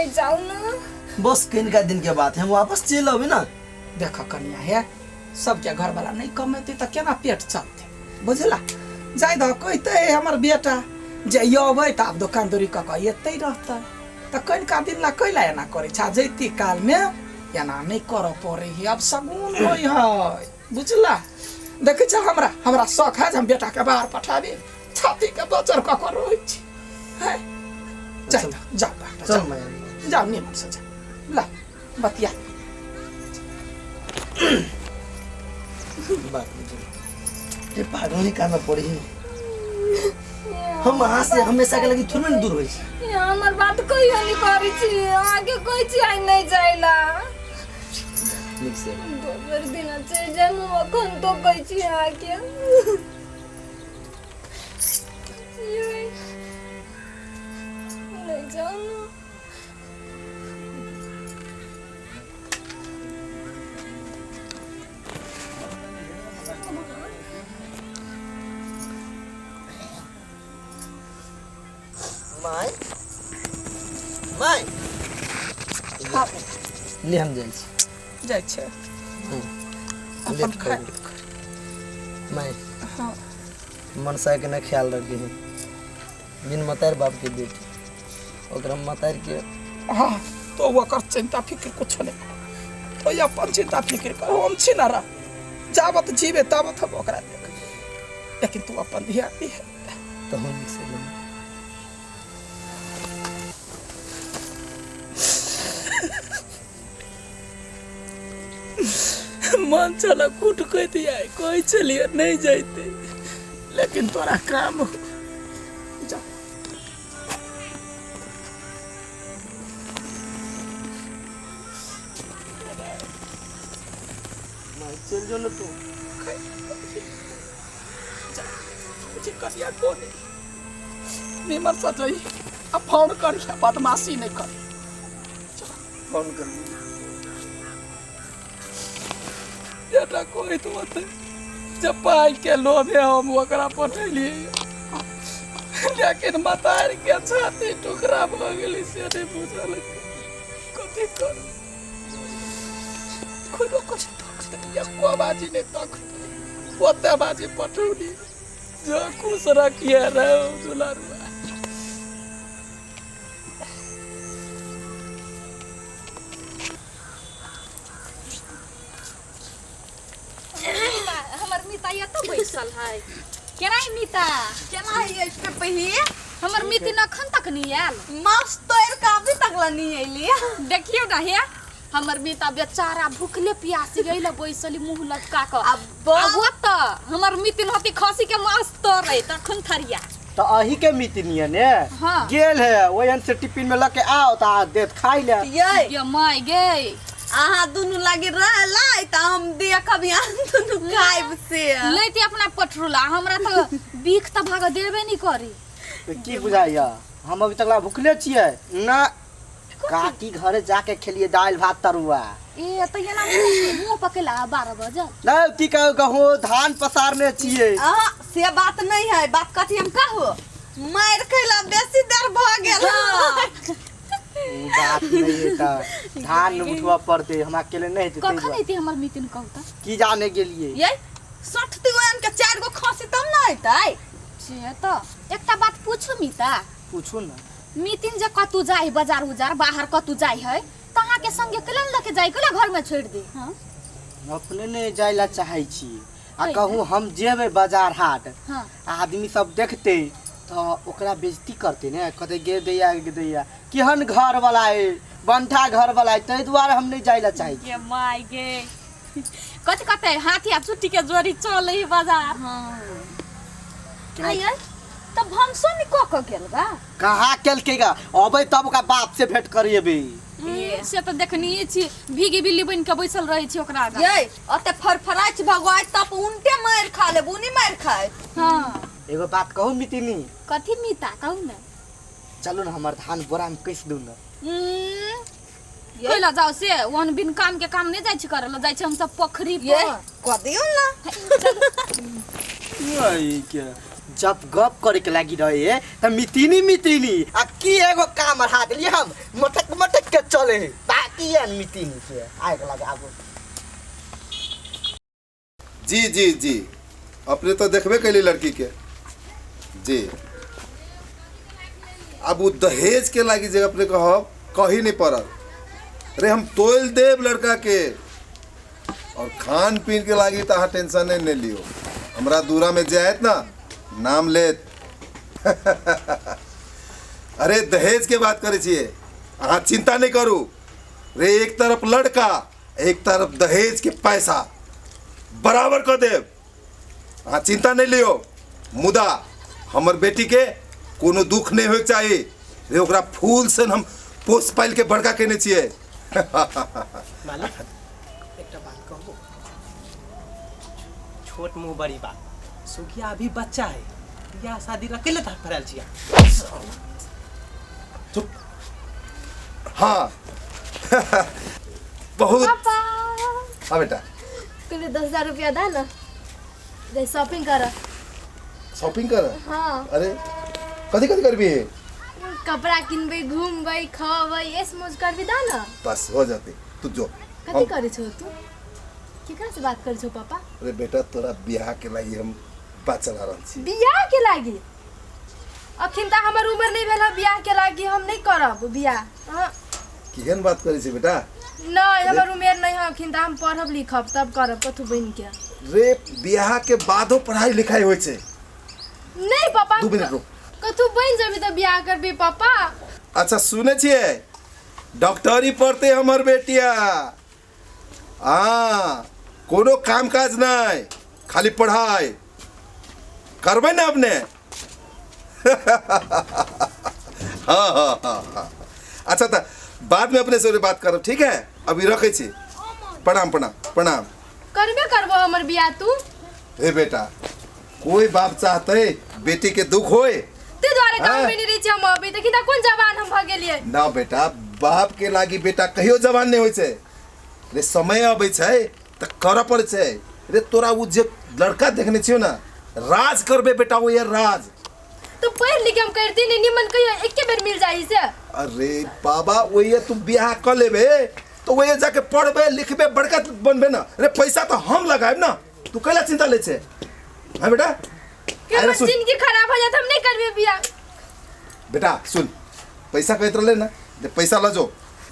ले जाओ ना। बस किनका दिन के बात है, हम वापस चल अबे ना। देखा कनिया है सबके घर वाला नहीं कमेते तो केना पेट चलते बुझला। जाय द कहते हमर बेटा जे अबै त आब दुकानदारी क के एते रहता त कनिका दिन ला कैला एना करे छा। जैती काल में एना नहीं कर पड़े है, अब सगुन होई है बुझला। देखे छ हमरा शौक है हम बेटा के बाहर पठाबी, छाती के बचर क के रोई छी है। चल जा चल मैं जा निमन से जा ला बतिया बात ये पागल नहीं करना पड़ी है। हम वहाँ से हमेशा के लगी थोड़ी दूर होई छी। ये हमर बात कोई नहीं करी छी, आगे कोई छी आई नहीं जाइला। ठीक से दोबर दिन से जम अखन तो कई छी आगे। ये नहीं जाओ ना। माय माय हाँ ले हम जाई छी। जाय छे लेट खा कर माय हाँ मनसा के ना ख्याल रखी है। बिन मतार बाप के बेटी ओकरा मतार के हाँ तो ओकर चिंता फिक्र कुछ नहीं। तो अपन चिंता फिक्र कर हम छी ना रह जाबत जीवे ताबत हम ओकरा देख। लेकिन तू अपन ध्यान दे तो हम से ले मन चला कूट कह दिया कोई चलिए नहीं जाते, लेकिन तोरा काम हो जा। चल जो ना तू मुझे करिया कोने निमर सजई अब फोन करिया बदमाशी नहीं कर। फोन कर बेटा कोई तो मत जब पाई के लोभे हम ओकरा पठैली, लेकिन मतार के छाती टुकड़ा भ गेली से नहीं बुझल कथी कर। कोनो कुछ तक या को बाजी ने तक ओते बाजी पठौली जो खुश रखिए रहो दुलारुआ। हमर मिता ये तो बैसल है केना मिता केना है इसके पही हमर मिती अखन तक नहीं आयल। मस्त तो एर का अभी तक ला नहीं आइली। देखियो ना हे हमर मिता बेचारा भूखले प्यासी गइल बैसली मुंह लटका के। अब त हमर मिती होती खसी के मस्त रहे तखन थरिया तो अही के मितनिया ने हाँ। गेल है वहन से टिफिन में लेके आओ ता देत खाई ले। ये माय गे आहा दुनु लागे रहला त हम देखब यहाँ दुनु खाइब से लेते अपना पटरुला हमरा तो बीख त भाग देबे नहीं करी। तो की बुझाइया हम अभी तक ला भूखले छिए ना। काकी घरे जाके खेलिए दाल भात तरुआ। ए त ये ना मुंह पकेला 12 बजे ना की कहो धान पसारने छिए। से बात नहीं है, बात कथी हम कहू मार खैला बेसी देर भ गेल। बात नहीं है ता धान उठवा पड़ते हम अकेले नहीं थे। कखन एती हमर मीटिंग कहता की जाने के लिए ये 60 तिगोन के 4 गो खसी तब ना आइतै से त एकटा बात पूछू मिता पूछो ना। मीटिंग जे कतु जाई बाजार उजार बाहर कतु जाई है तहा के संगे केलन लेके जाई केला घर में छोड़ दे। हां अपने नहीं जाइला चाहे छी आ कहूँ हम जेबे बाजार हाट हां आदमी सब देखते तो ओकरा बेइज्जती करते ने कहते गे दैया केहन घर वाला है बंठा घर वाला है तै द्वारा हम नहीं जाइला चाहे छी। ये माय गे कथि कहते हाथी आ छुट्टी के जोड़ी चले बाजार। हां आइए तब हम सोनी को गेल बा कहाँ केलकेगा अबे तब का बाप से भेंट करिएबे। से तो देखनिए छी भीगी बिल्ली बन के बैसल रहे छी ओकरा आगा। ये अते फरफराई छ भगवाई तब उनटे मार खा ले बुनी मार खाए। हां एगो बात कहूँ मितिनी। कथि मिता कहू ना चलो ना हमार धान बोरा में कैसे दूं ना। कैला जाओ से वन बिन काम के काम नहीं जाय छी करला जाय छी हम सब पोखरी ये पर क दियो ना। नहीं क्या जब गप करे के लागी रहे त मितिनी आ की एगो काम हटा देलिए हम मटक चले है बाकी है मीटिंग के आएगा लगा आगो। जी जी जी अपने तो देखबे कैली लड़की के जी। अब वो दहेज के लागी जगह अपने कहब कहीं नहीं पड़ल। अरे हम तोल देव लड़का के और खान पीन के लागी तो टेंशन नहीं लियो। हमरा दूरा में जाए ना नाम लेत अरे दहेज के बात करे छिए अहाँ चिंता नहीं करू। रे एक तरफ लड़का एक तरफ दहेज के पैसा बराबर कर देव। अहाँ चिंता नहीं लियो। मुदा हमर बेटी के कोनो दुख नहीं होके चाहिए। रे ओकरा फूल से हम पोस पाल के बड़का केने छिए। मालिक एक बात कहूँ छोट मुँह बड़ी बात सुखिया अभी बच्चा है या शादी अकेले तक फरल छिया। चुप हाँ बहुत पापा हाँ बेटा तुमने 10,000 रुपया दा ना दे शॉपिंग कर। शॉपिंग कर। हाँ अरे कथी कथी करबी है कपड़ा किनबे घूमबे खाबे ऐस मौज करबे दा ना। बस हो जाती तू जो कथी करे छो तू केकरा से बात करे छो पापा। अरे बेटा तोरा बियाह के लागि हम बात चला रहल छी। बियाह के लागी अखिन त हमर उम्र नहीं भेल बियाह के लागी हम नहीं करब बियाह। केहन बात करे छी बेटा। नहीं हमर उम्र नहीं है अखिन त हम पढ़ब लिखब तब करब कथु बन के। रे बियाह के बादो पढ़ाई लिखाई होय छे। नहीं पापा 2 मिनट रुक। कथु बन जबी त बियाह करबे पापा। अच्छा सुने छिए डॉक्टरी पढ़ते हमर बेटिया। हाँ कोनो काम काज नहीं खाली पढ़ाई करबे ना अपने। हाँ हाँ हाँ हाँ अच्छा तो बाद में अपने से बात करो ठीक है। अभी रखे छी प्रणाम प्रणाम प्रणाम। करबे करबो हमर बियाह तू। हे बेटा कोई बाप चाहते बेटी के दुख होए ते द्वारे हाँ। काम में नहीं रही छी हम अभी देखि त कोन जवान हम भ गेलिए ना बेटा बाप के लागी बेटा कहियो जवान नहीं होय छे। रे समय अबै छे त कर पड़े छे। रे तोरा उ जे लड़का देखने छियो ना राज करबे बेटा वो ये राज। तो पढ़ लिख हम करती नहीं निमन कहियो एके बेर मिल जाई से। अरे बाबा वो ये तू बियाह कर लेबे तो वो ये जाके पढ़बे लिखबे बड़का बनबे ना। रे पैसा तो हम लगाएब ना तू कैला चिंता ले छे। हां बेटा के हमर जिंदगी खराब हो जात हम नहीं करबे बियाह। बेटा सुन पैसा कहत रहले ना जे पैसा ला जो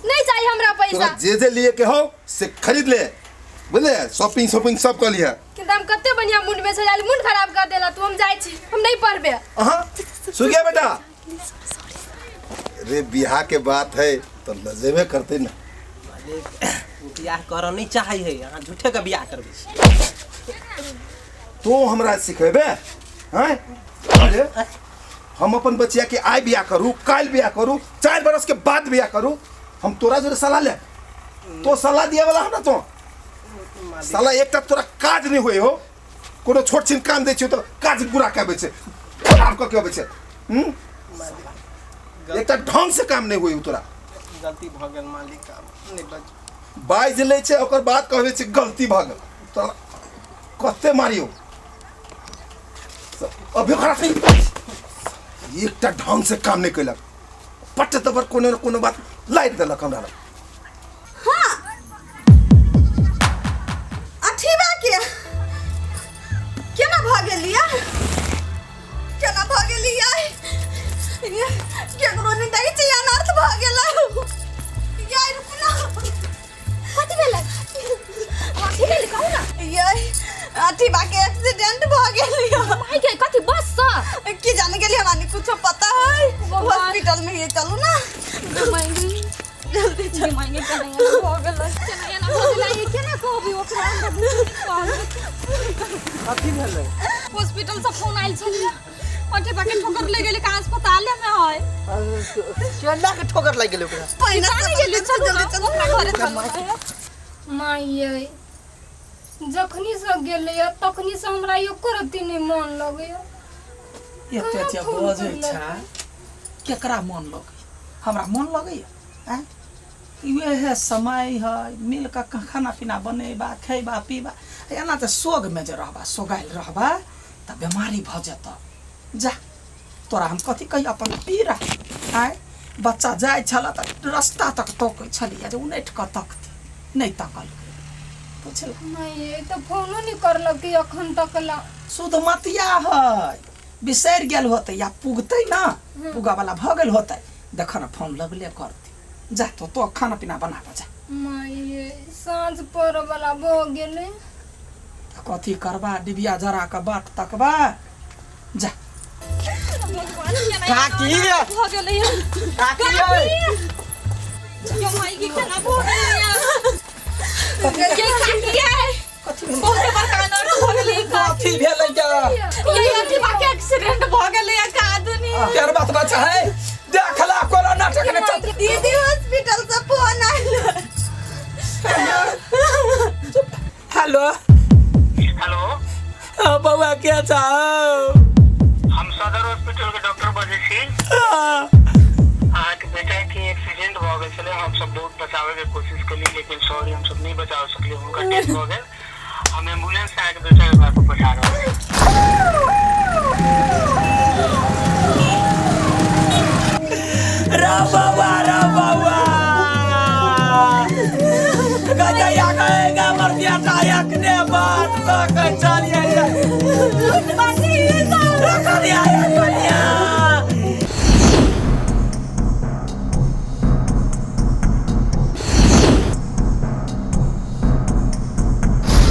नहीं चाहिए हमरा तोरा पैसा। जे लिए के हो से खरीद ले बुझले। शॉपिंग सब कर लिया। किंतु हम कते बढ़िया मूड में सजाल मूड खराब कर देला तू हम जाई छी हम नहीं पढ़बे। हां सुन गया बेटा। रे बियाह के बात है तो लजेबे करते ना। मालिक बियाह कर नहीं चाहे है यहाँ झूठे का बियाह करबे। तो हमरा सिखेबे हैं। अरे हम अपन बच्चिया के आय बियाह करू काल बियाह करू 4 बरस के बाद बियाह करू। हम तोरा जो सलाह ले तो सलाह दिया वाला हम ना तो साला एकटा तोरा काज नहीं हुए हो। कोनो छोट छिन काम दै छियो तो काज पूरा करबे छे खराब क के आबे छे। एकटा ढंग से काम नहीं हुई तोरा। गलती भ गेल मालिक नहीं बच बाइज ले छे ओकर बाद कहबे छे गलती भ गेल तोरा कते मारियो अभी खराब नहीं। एकटा ढंग से काम नहीं कैलक पट तबर कोनो न कोनो बात लाइट देलक हमरा। हाँ अठीबा के केना भ गेलिया केना भ गेलिया केकरो नहीं दै छी अनर्थ भ गेला। यार रुकना कथि भेलै कथि भेलै कहू ना। यार अठीबा के एक्सीडेंट भ गेलिया। माई के कथि बस स की जाने के लिए हमारे कुछ पता है भगवान। हॉस्पिटल में ये चलो ना मांगी जल्दी चल मांगे कन्हैया हो गेलै कन्हैया ना हो गेलै केना कहबी ओकरा कथी भेलै। हॉस्पिटल से फोन आइल छलिए ओठे बाके ठोकर ले गेलै का अस्पताल में है। केला के ठोकर लाग गेलै ओकरा। पहिना जाने से गेलै जल्दी चलू चलो ना घरे चलू। माई जखनी से गेलै तखनी से हमरा एको रति नहीं मन लगैया। एते बजे छा केकरा मन लगे हमरा मन लगैया। हैं इहे समय है मिल का खाना पीना बनेबा खैबा पीबा एना त सोग में जे रहबा सोगाइल रहबा त बीमारी भ जत। जा तोरा हम कथी कही अपन पीरा आय बच्चा जाय छला त रास्ता तक तकै छलिया जे उनैठ क तकती नहीं तकल बुझल नहीं ये तो फोनो नहीं करलक कि अखन तक ला शुद्ध मतिया है बिसर गेल होते या पुगते ना पुगा वाला भ गेल होते देख ना फोन लगले करती जा तो खाना पीना बना के जा माये सांझ पर वाला भ गेले कथी करबा डिबिया जरा के बाट तकबा जा काकी भ गेले काकी यो माई की खाना भ गेले ये काकी है कथी भेल बहुत बड़का नर भ गेले कथी भेलै जा ये अथी बाकी एक्सीडेंट भ गेले का आदमी केर बात बचा है देखला कोनो नाटक ने चल दीदी हॉस्पिटल से फोन आइल हेलो हेलो बउआ के चाहो हम सदर हॉस्पिटल के डॉक्टर बजे छी अहाँके बेटा के एक्सीडेंट भ गेल छलै हम सब बहुत बचावे के कोशिश केली लेकिन सॉरी हम सब नहीं बचा सकली हुनका डेथ भ गेल हम एम्बुलेंस से आके बेटा के घर पर पहुंचा रहल छी रा बाबा गया गएगा मर बेटा एक ने बात तक चलिए